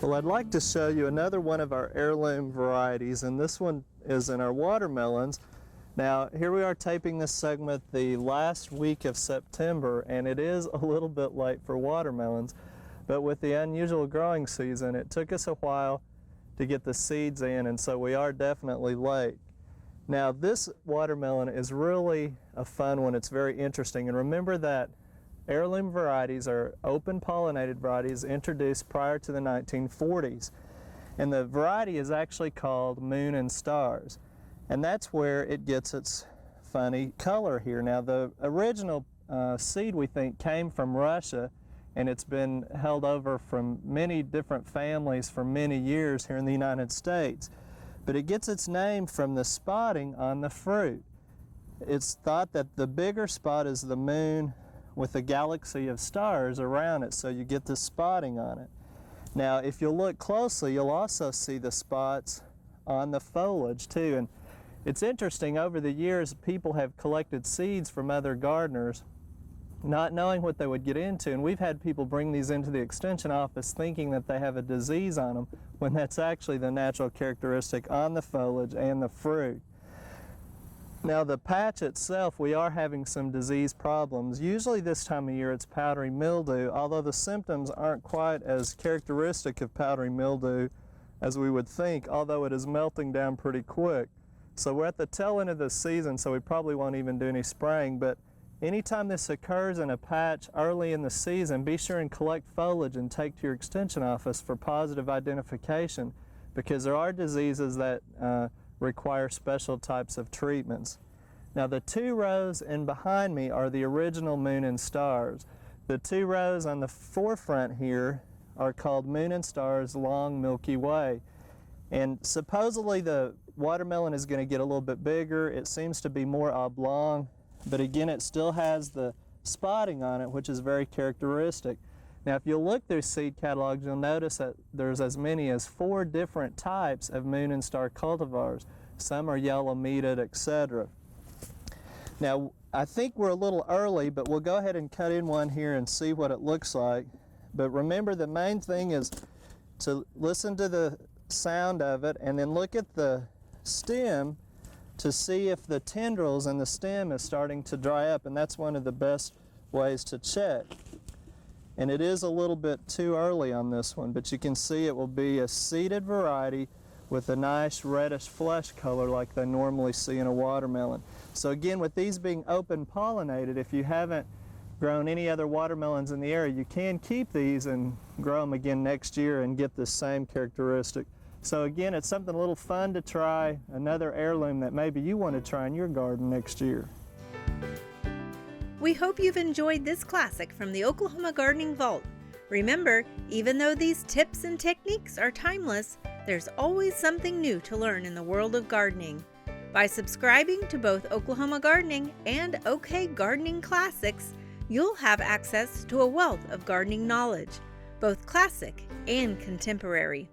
Well, I'd like to show you another one of our heirloom varieties, and this one is in our watermelons. Now, here we are taping this segment the last week of September, and it is a little bit late for watermelons, but with the unusual growing season, it took us a while to get the seeds in, and so we are definitely late. Now, this watermelon is really a fun one. It's very interesting, and remember that heirloom varieties are open pollinated varieties introduced prior to the 1940s. And the variety is actually called Moon and Stars. And that's where it gets its funny color here. Now, the original seed, we think, came from Russia, and it's been held over from many different families for many years here in the United States. But it gets its name from the spotting on the fruit. It's thought that the bigger spot is the moon with a galaxy of stars around it, so you get the spotting on it. Now, if you look closely, you'll also see the spots on the foliage too. And it's interesting, over the years, people have collected seeds from other gardeners, not knowing what they would get into, and we've had people bring these into the extension office thinking that they have a disease on them, when that's actually the natural characteristic on the foliage and the fruit. Now, the patch itself, we are having some disease problems. Usually this time of year it's powdery mildew, although the symptoms aren't quite as characteristic of powdery mildew as we would think, although it is melting down pretty quick. So we're at the tail end of the season, so we probably won't even do any spraying, but anytime this occurs in a patch early in the season, be sure and collect foliage and take to your extension office for positive identification, because there are diseases that require special types of treatments. Now, the two rows in behind me are the original Moon and Stars. The two rows on the forefront here are called Moon and Stars Long Milky Way. And supposedly the watermelon is going to get a little bit bigger. It seems to be more oblong, but again, it still has the spotting on it, which is very characteristic. Now, if you look through seed catalogs, you'll notice that there's as many as 4 different types of Moon and Star cultivars. Some are yellow meated, etc. Now, I think we're a little early, but we'll go ahead and cut in one here and see what it looks like. But remember, the main thing is to listen to the sound of it and then look at the stem to see if the tendrils in the stem is starting to dry up, and that's one of the best ways to check. And it is a little bit too early on this one, but you can see it will be a seeded variety with a nice reddish flesh color like they normally see in a watermelon. So again, with these being open pollinated, if you haven't grown any other watermelons in the area, you can keep these and grow them again next year and get the same characteristic. So again, it's something a little fun to try, another heirloom that maybe you want to try in your garden next year. We hope you've enjoyed this classic from the Oklahoma Gardening Vault. Remember, even though these tips and techniques are timeless, there's always something new to learn in the world of gardening. By subscribing to both Oklahoma Gardening and OK Gardening Classics, you'll have access to a wealth of gardening knowledge, both classic and contemporary.